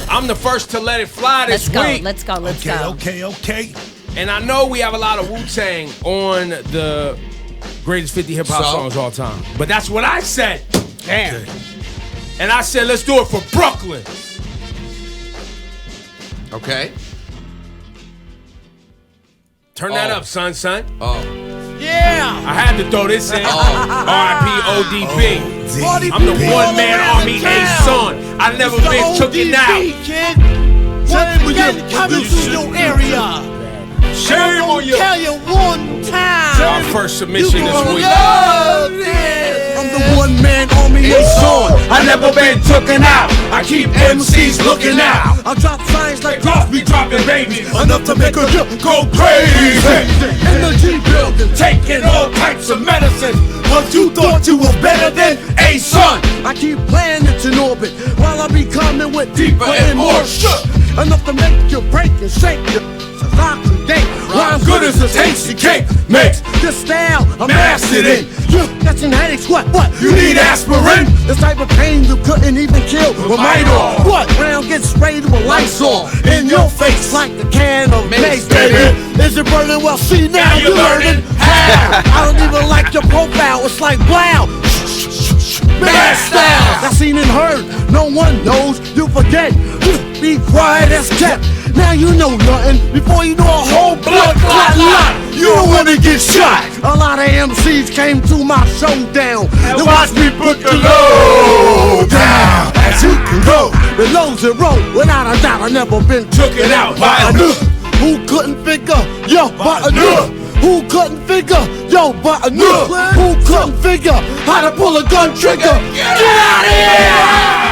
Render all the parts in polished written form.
I'm the first to let it fly this week. Let's go. Okay. And I know we have a lot of Wu-Tang on the greatest 50 hip-hop songs of all time. But that's what I said. Damn. Okay. And I said, let's do it for Brooklyn. Okay. Turn that up, son. Oh. Yeah. I had to throw this in. R.I.P. ODB. I'm the one-man army A-son. I've never been cooking out. Kid. Once again, coming to your area. Shame on you. Tell you one time. Our first submission this week. I'm the one-man army A-son. I never been taken out. I keep MCs looking out. I drop signs like Drops be dropping babies. enough to make a jump Go crazy. in the G building. Taking all types of medicine. But you thought you was better than A-son. I keep planets in orbit while I be coming with deeper and more shit. Enough to make you break and shake you. Rhyme good as a tasty cake. Makes this style a mastered in. You got some headaches, what? You need aspirin? This type of pain you couldn't even kill with Midol. What? Round gets sprayed with Lysol in your face like a can of mace, baby. Is it burning? Well, see now you learning how. I don't even like your profile. It's like wow. Bad style. I seen and heard. No one knows. You forget. Be quiet as kept. Now you know nothing before you know a whole blood clot lot. You don't wanna get shot. A lot of MCs came to my showdown and watch me put the load down. As you can go, below zero, without a doubt, I never been Taken out by a who couldn't figure, yo, but a nigga. Who couldn't figure, yo, but a nigga. Who couldn't figure how to pull a gun trigger. Get out of here!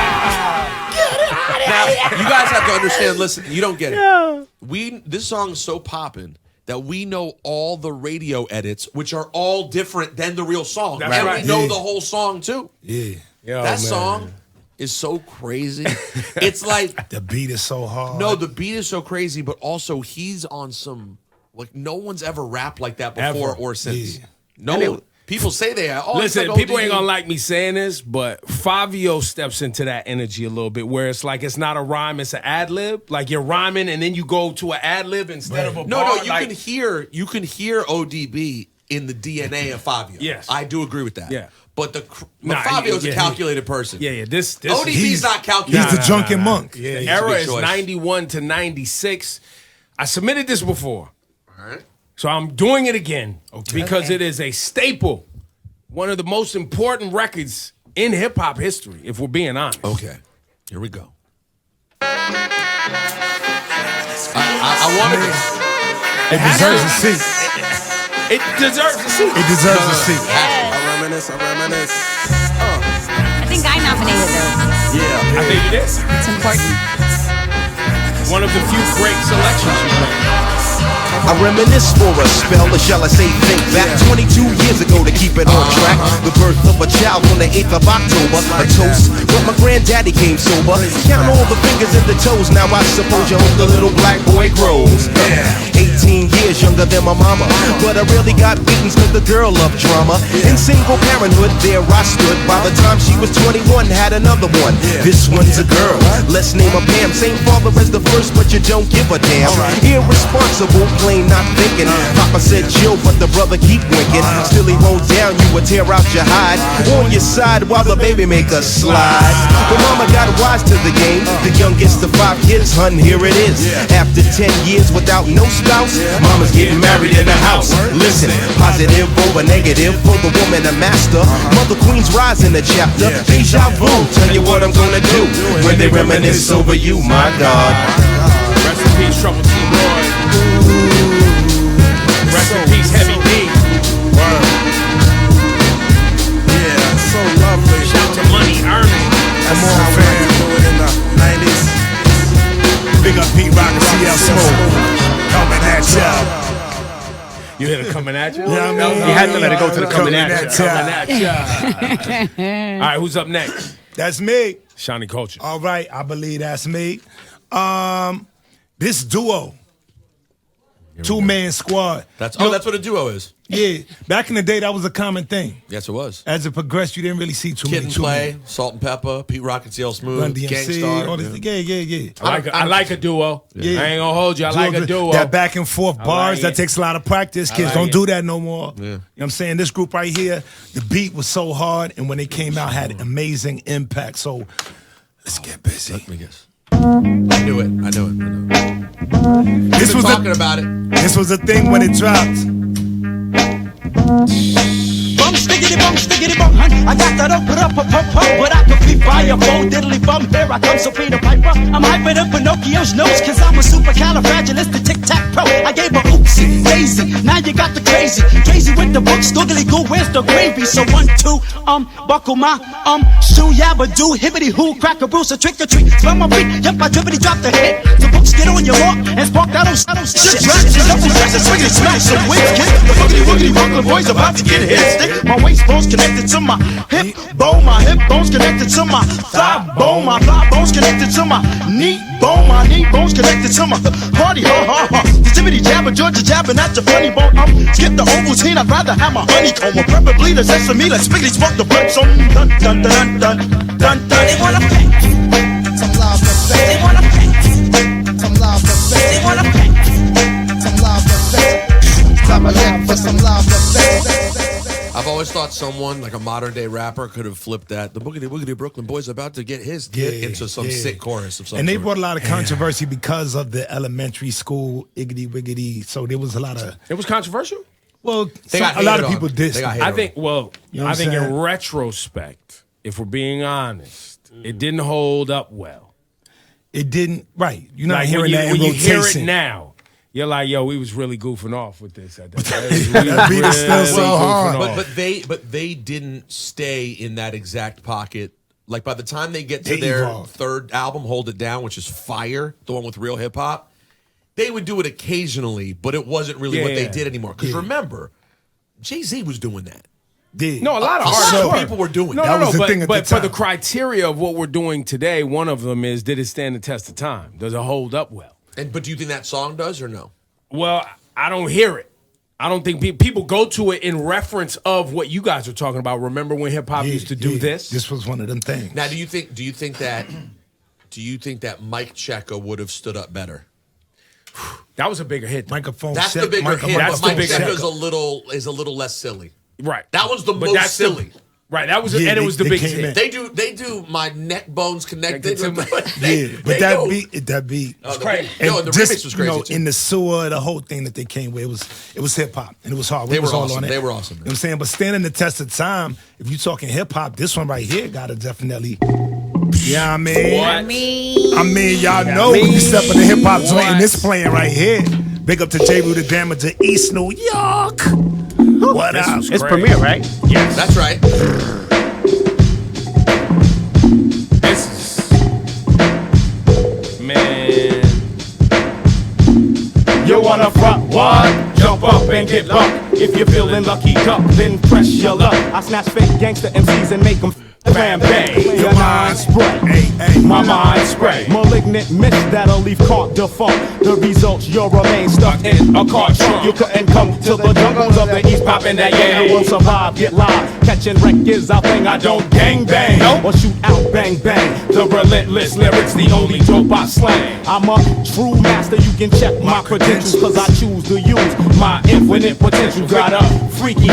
Now, you guys have to understand, listen, you don't get it. This song is so poppin' that we know all the radio edits, which are all different than the real song. That's and right. we know the whole song, too. Yeah. That song is so crazy. It's like... The beat is so hard. No, the beat is so crazy, but also he's on some... Like, no one's ever rapped like that before Ever. or since. Yeah. No, people say they are. Oh, Listen, it's like people ODB. ain't gonna like me saying this, but Fabio steps into that energy a little bit, where it's like it's not a rhyme, it's an ad lib. Like you're rhyming and then you go to an ad lib instead of a No, bar. you can hear ODB in the DNA of Fabio. Yes. I do agree with that. Yeah. But Fabio's a calculated person. Yeah. This ODB's not calculated. He's the drunken monk. Yeah, He's a era good is choice. 91 to 96. I submitted this before. All right. So I'm doing it again because it is a staple. One of the most important records in hip-hop history, if we're being honest. Okay. Here we go. I wanted this. It deserves a seat. It deserves a seat. It deserves a seat. I reminisce. I think I nominated this. Yeah. I think it is. It's important. One of the few great selections you made. I reminisce for a spell, or shall I say think back 22 years ago to keep it on track. The birth of a child on the 8th of October. A toast, but my granddaddy came sober. Count all the fingers and the toes, now I suppose you hope the little black boy grows. 18 years younger than my mama, but I really got beatings cause the girl loved drama. In single parenthood, there I stood. By the time she was 21, had another one. This one's a girl, let's name her Pam. Same father as the first, but you don't give a damn. Irresponsible, plain not thinking. Papa said chill, but the brother keep winking. Still he won't down, you would tear out your hide. On your side while the baby make a slide. But mama got wise to the game. The youngest of 5 kids, hun, here it is. After 10 years without no spouse, mama's getting married in the house. Listen, positive over negative for the woman a master. Mother Queen's rise in the chapter. Deja vu, tell you what I'm gonna do when they reminisce over you, my God. Rest in peace, Trouble T. Roy. Rest in peace, Heavy D. Word. Yeah, so lovely. Shout to Money Earning. Come on, fam. Do it in the 90s. Big up Pete Rock and CL Smoke. Coming at ya. You hit it coming at you? Yeah, I mean, You had to let it go to the coming at you. Coming at ya. All right, who's up next? That's me. Shani Kulture. All right, I believe that's me. This duo, 2-man squad. That's You know, that's what a duo is. Yeah, back in the day, that was a common thing. Yes, it was. As it progressed, you didn't really see too Kid many. and Too Play, many. Salt and Pepper, Pete Rock and CL Smooth, Run DMC, Gangstar. all this. Yeah. I like a duo. Yeah. I ain't gonna hold you. I like a duo. That back and forth bars, like that it. takes a lot of practice. Kids like don't it. do that no more. Yeah. You know what I'm saying? This group right here, the beat was so hard, and when they came out, had amazing impact. So let's get busy. Let me guess. I knew it. This was talking about it. This was a thing when it dropped. Bum, stickity bum, hun. I got that up, but I could be fire, phone, diddly bum. Here I come, Soprano Piper. I'm hyping up Pinocchio's nose, cause I'm a supercalifragilistic tic-tac-pro. I gave her oopsie, daisy, now you got the crazy with the books, doogly goo, where's the gravy? So 1, 2, buckle my, shoe, yabba do, hibbity hoo, crack a bruise, a trick or treat. Smell my feet, yep, I drippity drop the hit. The books get on your walk and spark that old shit. Double dress and swiggity smash some wigs, kid. The boogity Brooklyn boys about to get hit. Stick my waist bones connected to my hip bone, my hip bones connected to my thigh bone, my thigh bones connected to my knee bone, my knee bones connected to my party, The Jibbity jabber, Georgia jabbing at your funny bone. Skip the Ovaltine, I'd rather have my honeycomb, or preferably the sesame. Let's spiggity smoke the bread. So dun dun dun dun dun dun. They wanna pay some love for sex. They wanna pay some love for sex. They wanna pay some love for sex. Stop a leg for some love for sex. I've always thought someone like a modern day rapper could have flipped that. The boogity Brooklyn boys about to get his kid into some sick chorus of some And they sort. brought a lot of controversy because of the elementary school iggity wiggity. So there was a lot of. It was controversial. Well, They got a lot of hated people on. dissed. They got it. hated I think. Well, You know what I I'm think in saying? retrospect, if we're being honest, it didn't hold up well. It didn't. Right. You're not Like hearing when you, that in when you hear it rotation. now, you're like, yo, we was really goofing off with this at that time. That beat is still so hard. But they didn't stay in that exact pocket. Like by the time they get to They their evolved. third album, Hold It Down, which is fire, the one with real hip hop, they would do it occasionally, but it wasn't really what they Yeah. did anymore. Because remember, Jay-Z was doing that. No, a lot of hardcore people were doing no, that. No, was the thing at but the for the time. criteria of what we're doing today, one of them is, did it stand the test of time? Does it hold up well? But do you think that song does or no? Well, I don't hear it. I don't think people go to it in reference of what you guys are talking about. Remember when hip hop used to do this? This was one of them things. Now, do you think that Mike Checker would have stood up better? That was a bigger hit. Microphone. That's the check, bigger microphone. hit. That's But the Mike bigger Checker hit. is a little less silly. Right. That was the But most that's the- silly. Right. That was Yeah, and it was the they biggest came hit. in. They do my neck bones connected. To my- But that beat. Oh, crazy. No, and the just, remix was crazy too. In the sewer, the whole thing that they came with, it was hip hop and it was hard. They was were all awesome. on it. They were awesome, You know what I'm saying? But standing the test of time, if you're talking hip hop, this one right here gotta definitely. Yeah, I mean, What? I mean, y'all know when you step in the hip hop joint and this playing right here. Big up to J. Rue the Drama to East New York. What up? It's Premier, right? Yes. That's right. This is man. You wanna front what? Jump up and get bucked. If you're feeling lucky, cup, then press your luck. I snatch fake gangster MCs and make them bam bang. Your mind spray, my mind spray. Malignant miss that'll leave caught defunct. The results, you'll remain stuck in a car trunk. You couldn't come to the jungles of the East, popping that yeah. Won't survive, get live. Catching wreck is our thing. I don't gang bang or shoot out bang bang. The relentless lyrics, the only dope I slang. I'm a true master. You can check my credentials, cause I choose to use my infinite potential. Got a freaky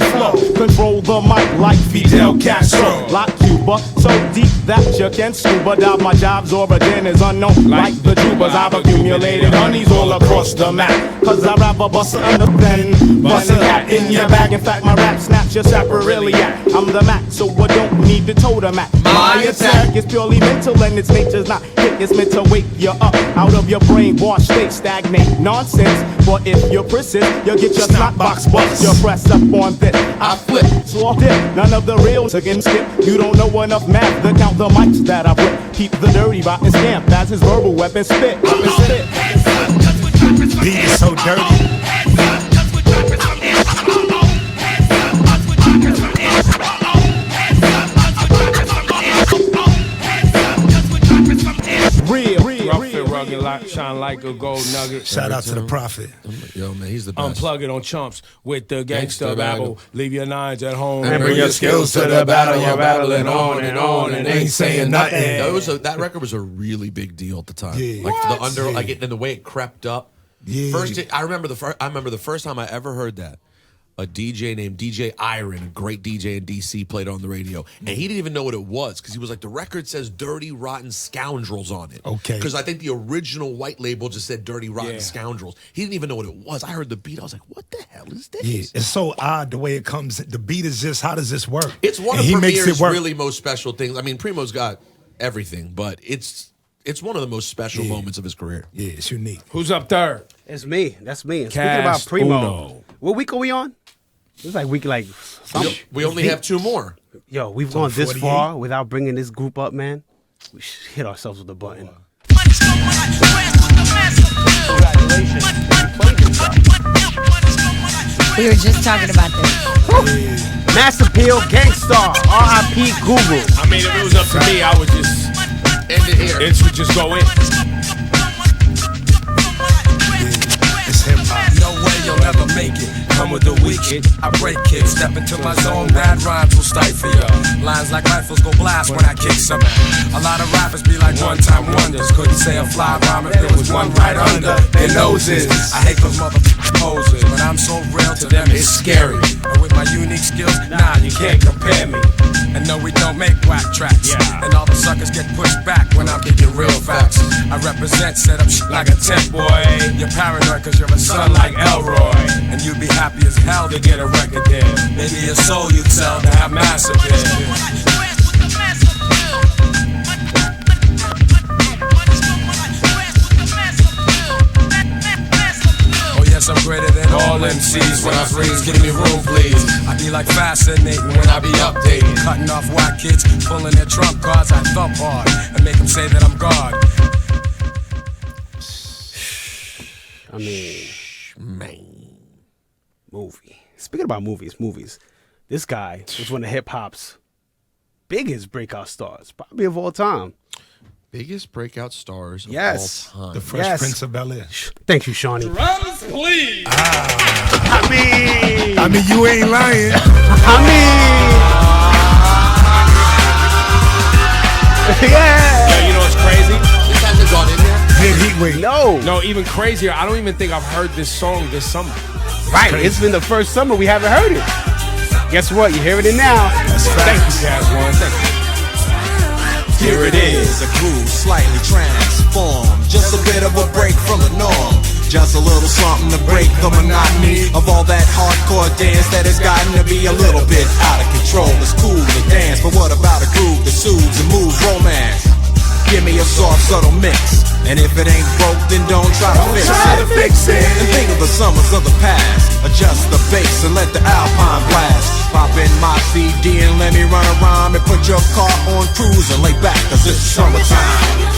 flow. Control the mic like Fidel Castro. Like Cuba, so deep that you can scuba dive. My job's origin is unknown. Like the Jubas, I've accumulated honeys all across the map. Cause I'd rather bust under than bust a cat in your bag. In fact, my rap snaps your sapriliac. I'm the Mac, so I don't need the totem Mac. My attack is purely mental and its nature's not hit. It's meant to wake you up out of your brainwash state. Stagnate nonsense. But if you're persist, you'll get your snot box bust. You press up on this, I flip, so dip. None of the real can skip. You don't know enough math to count the mics that I rip. Keep the dirty rotten scamp as his verbal weapon spit. Beat is so dirty. Rough and rugged shine like a gold nugget. Shout out to the prophet. Yo, man, he's the best. Unplug it on chumps with the gangster babble. Leave your nines at home and bring your skills to the battle. You're battling on and ain't saying nothing. That record was a really big deal at the time. Yeah. And the way it crept up. Yeah. I remember the first time I ever heard that. A DJ named DJ Iron, a great DJ in DC, played it on the radio. And he didn't even know what it was because he was like, the record says Dirty Rotten Scoundrels on it. Okay. Because I think the original white label just said Dirty Rotten Scoundrels. He didn't even know what it was. I heard the beat. I was like, what the hell is this? Yeah, it's so odd the way it comes. The beat is just, how does this work? It's one and of Premier's really most special things. I mean, Primo's got everything, but it's one of the most special moments of his career. Yeah, it's unique. Who's up third? It's me. That's me. Kast Speaking about Primo, Uno. what week are we on? It's like week something. We only have 2 more. Yo, we've gone this far without bringing this group up, man. We should hit ourselves with a button. We were just talking about this. Mass Appeal, Gangstar, R.I.P. Guru. I mean, if it was up to me, I would just end it here. It would just go in. It's hip hop. No way you'll ever make it. Come with the weak shit, I break it. Step into my zone, bad rhymes will stifle ya. Lines like rifles go blast when I kick some. A lot of rappers be like one-time wonders. Couldn't say a fly rhyme if there was one right under their noses. I hate those motherfucking posers, but I'm so real to them it's scary. And with my unique skills, nah, you can't compare me. And no, we don't make whack tracks. And all the suckers get pushed back when I'm kicking real facts. I represent, set up shit like a tent boy. You're paranoid cause you're a son like Elroy. And you'd be happy as hell to get a record deal. Maybe your soul you'd sell to have mass appeal. I'm greater than all MCs. When I freeze, give me room, please. I be like fascinating when I be updating. Cutting off white kids, pulling their trump cards. I thump hard and make them say that I'm God. I mean, man. Movie. Speaking about movies. This guy was one of hip hop's biggest breakout stars, probably of all time. Biggest breakout stars of all time. The Fresh Prince of Bel-Air. Thank you, Shani. Drums, please. I mean, you ain't lying. Yeah. Yo, you know what's crazy? This hasn't gone in there. Heat Wave. No, even crazier. I don't even think I've heard this song this summer. Right, it's been the first summer we haven't heard it. Guess what? You're hearing it now. Thank you, Kast One. Thank you. Here it is, a groove slightly transformed. Just a bit of a break from the norm. Just a little something to break the monotony of all that hardcore dance that has gotten to be a little bit out of control. It's cool to dance, but what about a groove that soothes and moves romance? Give me a soft, subtle mix. And if it ain't broke, then don't try to fix it. And think of the summers of the past. Adjust the bass and let the Alpine blast. Pop in my CD and let me run around and put your car on cruise and lay back, cause it's summertime.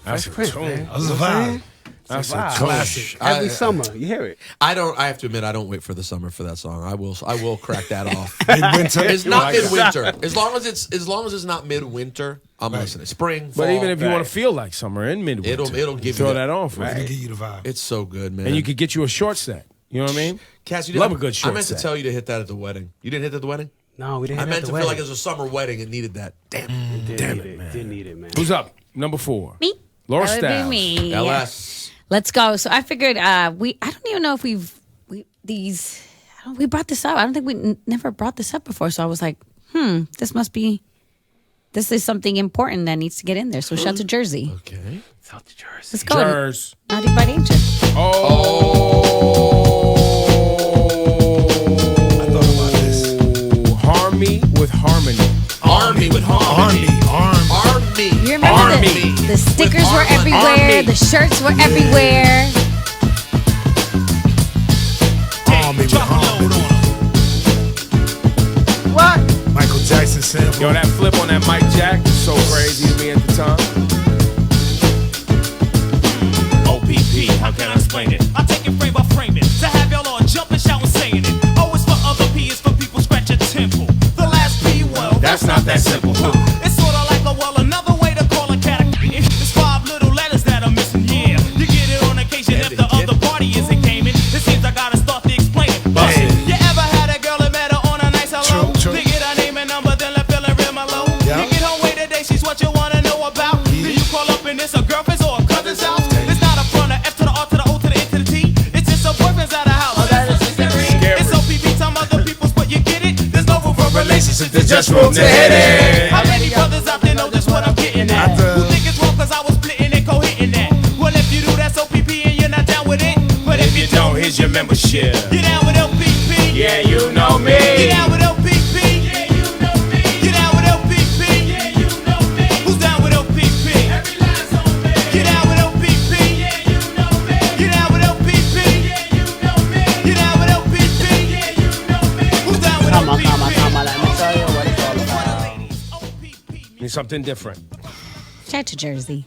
That's a tune. That's a vibe. That's a classic. Every summer, you hear it. I have to admit, I don't wait for the summer for that song. I will crack that off. Midwinter. It's not midwinter. As long as it's not midwinter, I'm listening. Spring, fall. But even if you want to feel like summer in midwinter, it'll give throw you that on for It'll you. give you the vibe. It's so good, man. And you could get you a short set. You know what I mean? Cass, Love a good short I meant set. to tell you to hit that at the wedding. You didn't hit that at the wedding? No, we didn't. I meant to feel like it was a summer wedding and needed that. Damn it, man. Didn't need it, man. Who's up? Number 4. Me. Laura That would be Stylez. me. LS. Let's go. So I figured I don't even know if we brought this up. I don't think we never brought this up before. So I was like, this is something important that needs to get in there. So shout to Jersey. Okay. South to Jersey. Let's go. Jers. Naughty by Danger. I thought about this. Harmony with harmony. Army with harmony. Army. You remember the stickers were everywhere. The shirts were everywhere. Army with harmony. Jackson sample. Yo, that flip on that Mike Jack was so crazy to me at the time. OPP, how can I explain it? I take it frame by frame it. To have y'all on jumping, shouting, saying it. O is for other, P is for people scratching temple. The last P, well, that's not that simple. It's sorta like a well, another way to call a category. It's 5 little letters that are missing, yeah. You get it on occasion if the other party isn't gaming. It seems I gotta start to explain it. Hey. You ever had a girl that met her on a nice hello? They get her name and number, then left feeling real mellow. You get her way today, she's what you wanna know about. Do you call up and it's a girlfriend's or a cousin's house? It's not a front, a F to the R to the O to the N to the T. It's just a boyfriend's at a house. It's OPP, some other people's, but you get it. There's no room for relationships, there's just room to hit it. How many brothers out there know just what I'm getting at? Who think it's wrong cause I was splitting and co-hitting that? Well, if you do, that's OPP and you're not down with it. But if you don't, here's your membership. You're down with LPP. Yeah, you know me. You're down with LPP. Yeah, you know me. You're down with LPP. Yeah, you know me. Who's down with LPP? Every line's on me. You're down with LPP. Yeah, you know me. You're down with LPP. Yeah, you know me. You're down with LPP. Yeah, you know me. Who's down with LPP? Let me tell you what it's all about. Need something different. Shout out to Jersey.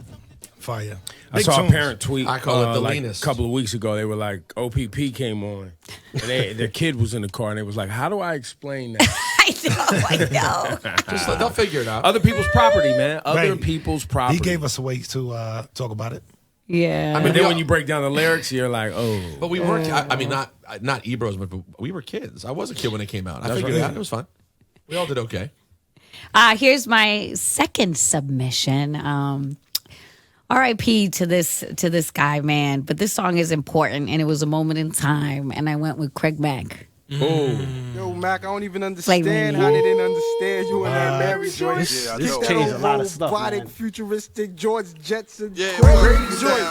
Fire. I saw a parent tweet I call it the like leanest. a couple of weeks ago. They were like, OPP came on. And their kid was in the car, and they was like, how do I explain that? I know. Just they'll figure it out. Other people's property, man. Other Right. people's property. He gave us a way to talk about it. Yeah. I mean, then when you break down the lyrics, you're like, oh. But we weren't. I mean, not Ebros, but we were kids. I was a kid when it came out. I That's figured right. it out. It was fun. We all did okay. Here's my second submission. R.I.P. to this guy, man. But this song is important, and it was a moment in time, and I went with Craig Mack. Yo, Mac, I don't even understand Flavor. how they didn't understand you and that Mary joint. This changed a lot of stuff, Robotic, man. futuristic, George Jetson, Yeah, crazy joint.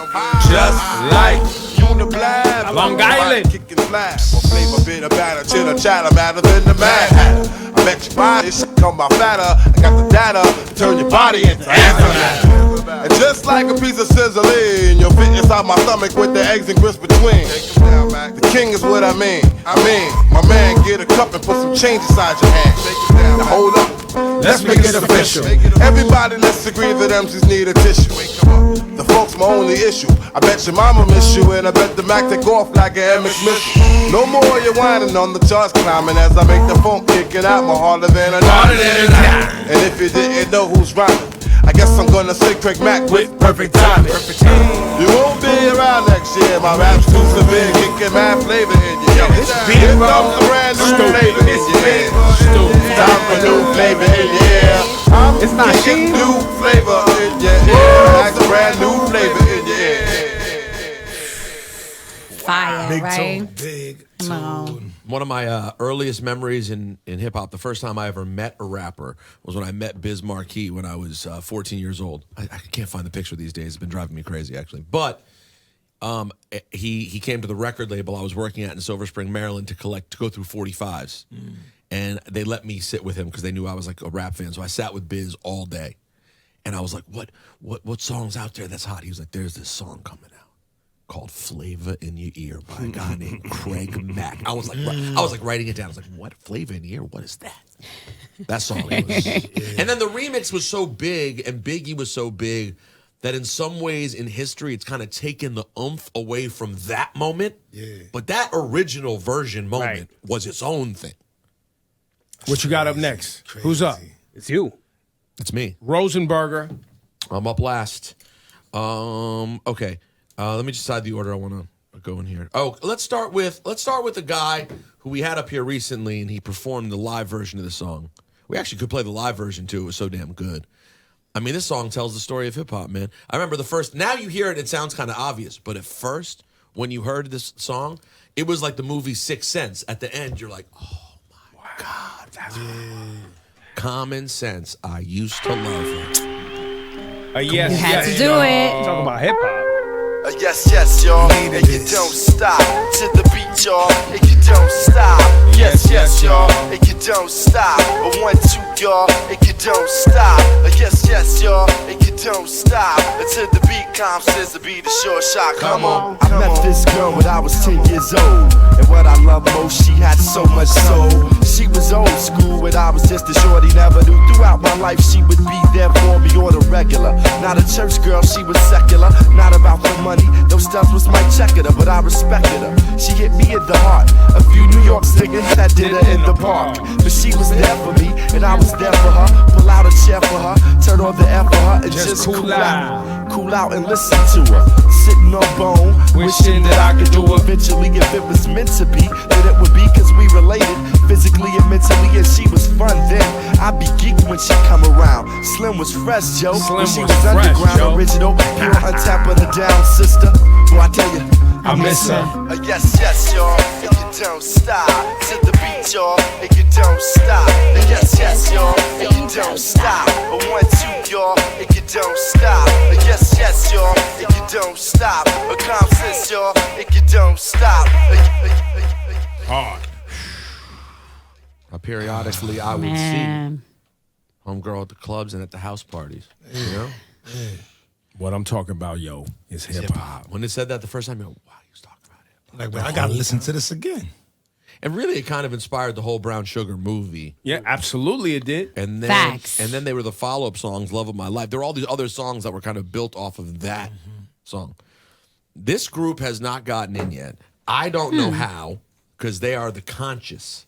Just like Uniblab, Long Island. kicking flat. Or flavor bit of batter, chitter chatter, matter than the Mad Hatter. I bet your body shit come by fatter. I got the data to turn your body into antimatter. And just like a piece of sizzling, you'll fit inside my stomach with the eggs and grits between. The king is what I mean. My man, get a cup and put some change inside your hand. Now hold up, let's make it official. Everybody, let's agree that MCs need a tissue. The folks my only issue. I bet your mama miss you, and I bet the Mac take off like an MX missile. No more you whining on the charts climbing as I make the funk kicking out more harder than a nine. And if you didn't know who's rhyming, I guess I'm gonna say Craig Mack with perfect timing. You won't be around next year. My rap's too severe, kicking mad flavor in your ear. Here comes a brand new flavor in your ear. Time for new flavor in your ear. It's not kicking Sheen. new flavor in your ear. That's a brand new flavor in your ear. Fire, Big right? tune. Big tune. One of my earliest memories in hip hop, the first time I ever met a rapper was when I met Biz Markie when I was 14 years old. I can't find the picture these days. It's been driving me crazy, actually. But he came to the record label I was working at in Silver Spring, Maryland, to go through 45s. And they let me sit with him because they knew I was like a rap fan. So I sat with Biz all day. And I was like, what song's out there that's hot? He was like, there's this song coming out called Flava In Your Ear by a guy named Craig Mack. I was like writing it down. I was like, what? Flava In Your Ear? What is that? That song was. And then the remix was so big and Biggie was so big that in some ways in history it's kind of taken the oomph away from that moment. Yeah. But that original version moment was its own thing. What you got up next? Who's up? It's you. It's me. Rosenberger. I'm up last. Okay. Let me decide the order I want to go in here. Oh, let's start with the guy who we had up here recently, and he performed the live version of the song. We actually could play the live version too. It was so damn good. I mean, this song tells the story of hip hop, man. I remember the first. Now you hear it, it sounds kind of obvious, but at first, when you heard this song, it was like the movie Sixth Sense. At the end, you're like, oh my God, that's Common Sense. I used to love it. Yes, You had to do it. Talk about hip hop. Yes, yes, y'all, and you don't stop to the beat, y'all, and you don't stop. Yes, yes, y'all, and you don't stop. A 1, 2, y'all, and you don't stop. Yes, yes, y'all, and you don't stop until the beat comes. Says the beat is short shot. Come on. I met this girl when I was 10 years old, and what I love most, she had so much soul. she was old school, and I was just a shorty, never knew. Throughout my life, she would be there for me on a regular. Not a church girl, she was secular. Not about the money, those stuff was my checker, but I respected her. She hit me in the heart. A few New York niggas had dinner in the park, but she was there for me, and I was there for her. Pull out a chair for her, turn on the air for her, and just cool out. Cool out and listen to her. Sitting on bone, wishing that I could do eventually. If it was meant to be, then it would be, cause we related physically and mentally, and she was fun then. I'd be geeked when she come around. Slim was fresh, Joe. When she was underground, original, pure untapped her down, sister. Boy, I tell you, I miss her. Yes, yes, y'all, and you don't stop. To the beat, y'all, and you don't stop. Yes, yes, y'all, and you don't stop. 1, 2, y'all, and you don't stop. Yes, yes, y'all, and you don't stop. A confidence, y'all, and you don't stop. Hard. Periodically, I would see Homegirl at the clubs and at the house parties. You know? What I'm talking about, yo, is hip hop. When it said that the first time, yo, wow, he was talking about it. Like, man, I gotta listen to this again. And really, it kind of inspired the whole Brown Sugar movie. Yeah, absolutely, it did. And then, Facts. And then they were the follow-up songs, Love of My Life. There were all these other songs that were kind of built off of that song. This group has not gotten in yet. I don't know how, because they are the conscious.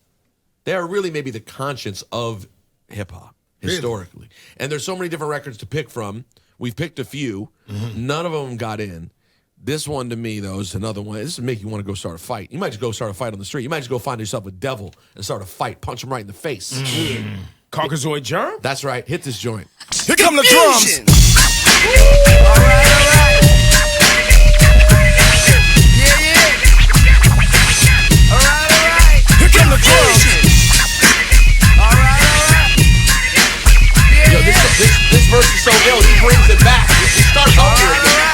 They are really maybe the conscience of hip-hop, historically. Really? And there's so many different records to pick from. We've picked a few. None of them got in. This one, to me, though, is another one. This would make you want to go start a fight. You might just go start a fight on the street. You might just go find yourself a devil and start a fight. Punch him right in the face. Caucasoid germ? That's right. Hit this joint. Here come the drums. All right. Here come the drums. Yo, this verse is so ill. He brings it back. He starts over again.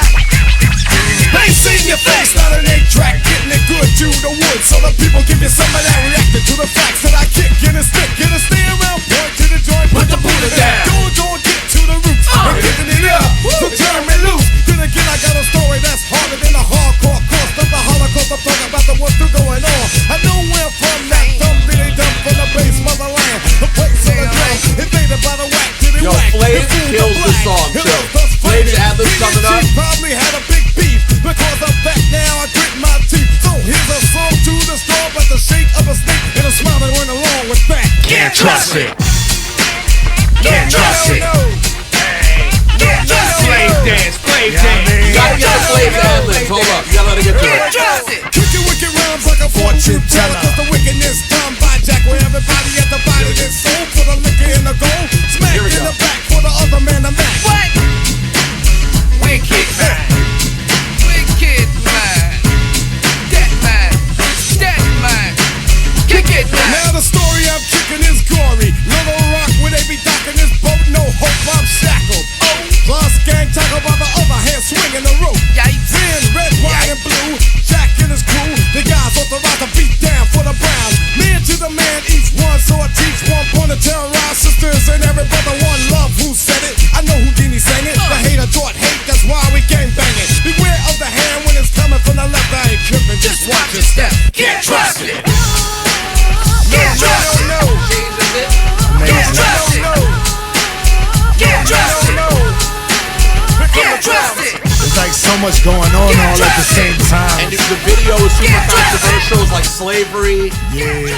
They see your face, not an 8-track, getting it good to the woods. So the people give you some of that, reacting to the facts that I kick in a stick. Get a stay around, point to the joint, put the Buddha down. Don't get to the roots, I'm kicking it up, so turn me loose. Then again, I got a story that's harder than a hardcore course. Of the Holocaust, I'm talking about the what's still going on. I know where from that dumb really dumb from the base motherland. The place of the drum, invaded by the whack to the Yo, whack. Flav kills the song, too. Flav's ad-libs coming up. Probably had a big beef. Because of that now I grit my teeth. So here's a song to the storm, but the shape of a snake and a smile that went along with that. Can't trust it. Can't trust it. Can't trust it. Flav dance, Flav dance. You gotta get the Flav's ad-libs. Hold up. You gotta let it get to it. Kicking wicked rhymes like a fortune teller. Cause the wickedness done by Jack. Where everybody at the body is sold. For the liquor in the gold. Smack in the back for the other man to match. What? Wicked man. Wicked man. That man. That man. Kick it man. Now the story I'm kicking is gory. Little Rock where they be docking this boat. No hope, I'm shackled. Oh, plus gang tackle by the other hand swinging the rope. Yikes. Then red, white, and blue. Jack and his crew. The guys authorized to beat down for the Browns. Man to the man, each one so I teach one point to terrorize sisters and every brother one love. Who said it? I know who Dini sang it. The hater taught hate, that's why we gang banging. Beware of the hand when it's coming from the left. I ain't tripping, just watch your step. Can't trust it. Can't trust it. Can't trust it. Can't trust it. Can't trust it. There's like so much going on all at the same time. And the video is super controversial. It's like slavery. Yeah.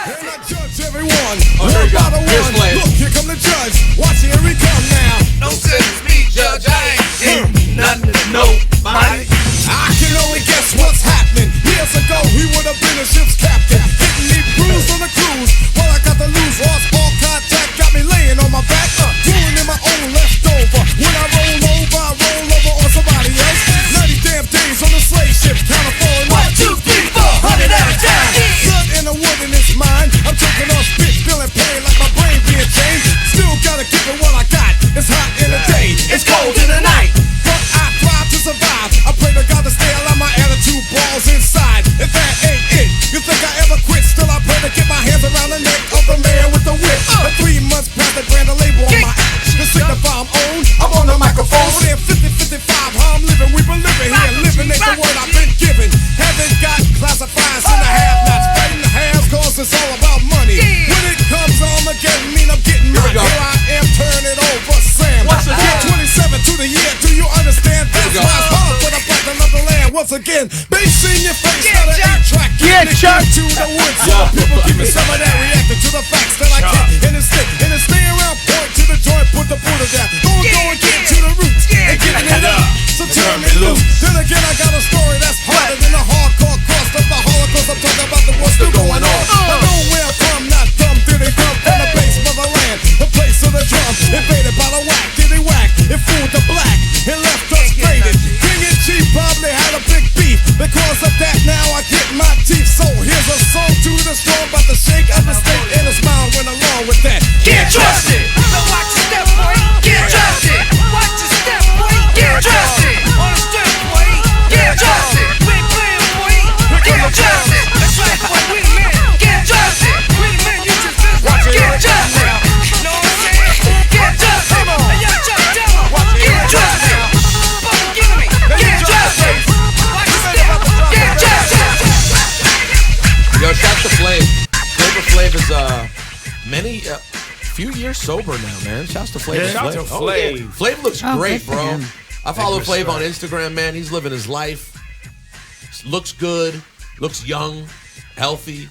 And I judge everyone. Oh, here we go. Here's Flav. Look, here come the judge. Watch, here he come now. Don't sentence me, judge. I ain't did nothing to nobody. I can only guess what's happening. Years ago, he would have been a ship's captain. Getting me bruised on the cruise. While I got the loose horse, all contact got me laying on my back. Rolling in my own leftover. When I roll over on somebody else. 90 damn days on the slave ship. Kind of falling off. 1, 2, 3, 4, 100 at a time. Blood in the wood in his mind. I'm choking on spit, feeling pain like my brain being changed. Still gotta give it what I got. It's hot in the day. It's cold in the night. But I thrive to survive. I pray to God to stay alive. My attitude balls inside. If that ain't it, you think I ever quit? Still I pray to get my hands around the neck of the man with the whip. 3 months past the brand of label on my ass. To signify I'm on. I'm on the microphone. Saying 50, 55, how I'm living. We've been living here. Living ain't the word I've been given. Haven't got classifieds in the have-nots. Fighting the it's all about money. When it comes on again, I'm getting mine. Here I am, turn it over, Sam. Once again. 27 to the year, do you understand? That's why it's hard for the button of the land. Once again, bass in your face, not an 8-track. Get Chuck to the woods. People keep me some of that, reacting to the facts that I get. And it's stick, and it's stay around, point to the joint, put the Buddha down. Go and get to the roots, and getting it up. So turn me loose. Then again, I got a story that's harder than the hardcore cost of the Holocaust. I'm talking about the what's still going on. I know where I'm from, not dumb. Did they come from the base motherland, the place of the drum, invaded by the whack? Did they whack? It fooled the black and left us faded. King and Chief probably had a big beef. Because of that, now I get my teeth. So here's a song to the storm about the shake of the state, and a smile went along with that. Get trusted. So watch your step, boy. Get trusted. Watch your step, boy. Get trusted. On the step, boy. Get trusted. We ain't playing, boy. Get trusted. That's right, boy. We the men. Get trusted. We the men. You just listen. Get trusted. Know what I'm saying? Get trusted. Hey, yo, Chuck, tell 'em. Get trusted. Fucking give me. Get trusted. Watch your step. Get trusted. Yo, shout to Flav. Flav is few years sober now, man. Shouts to Flav. Shout to Flav. Flav looks great, bro. him. I follow Flav on Instagram, man. He's living his life. Looks good. Looks young, healthy.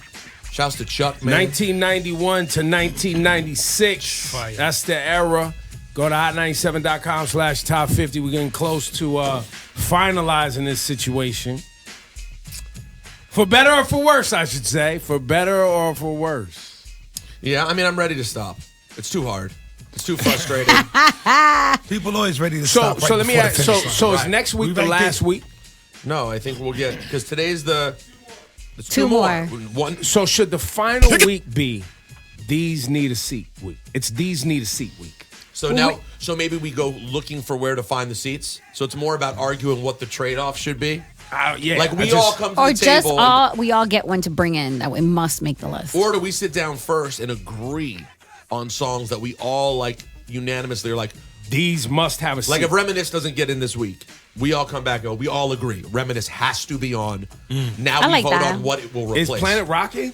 Shouts to Chuck, man. 1991 to 1996. That's the era. Go to hot97.com/top 50. We're getting close to finalizing this situation. For better or for worse, I should say. For better or for worse. Yeah, I mean, I'm ready to stop. It's too hard. It's too frustrating. People always ready to stop. So let me ask. So is next week the last week? No, I think we'll get, because today's the Two more. One. So should the final week be These Need a Seat week? It's These Need a Seat week. So now, so maybe we go looking for where to find the seats. So it's more about arguing what the trade-off should be. Yeah, like we all come to or the just table. we all get one to bring in that we must make the list. Or do we sit down first and agree on songs that we all like unanimously are like, these must have a seat. Like if Reminisce doesn't get in this week, we all come back and go, we all agree. Reminisce has to be on. Now I we like vote that. on what it will replace. Is Planet Rocky?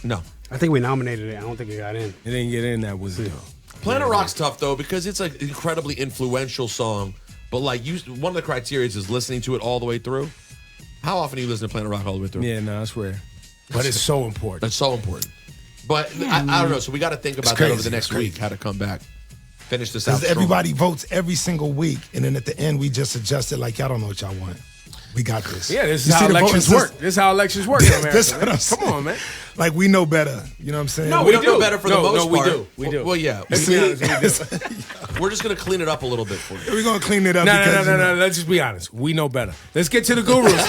No. I think we nominated it. I don't think it got in. It didn't get in that was it. Planet Rock's tough though because it's an incredibly influential song. But like one of the criteria is listening to it all the way through. How often do you listen to Planet Rock all the way through? Yeah, no, that's rare. But it's so important. It's so important. But I don't know. So we got to think about that over the next week, how to come back. Finish this out. Because everybody votes every single week, and then at the end, we just adjust it like, y'all don't know what y'all want. We got this. Yeah, this is how elections work. This is how elections work in America. This what I'm saying. Come on, man. Like, we know better. You know what I'm saying? No, we don't know better for the most part. We do. We do. Well, yeah. Let's be honest, we do. We're just going to clean it up a little bit for you. We're going to clean it up. No. Let's just be honest. We know better. Let's get to the gurus.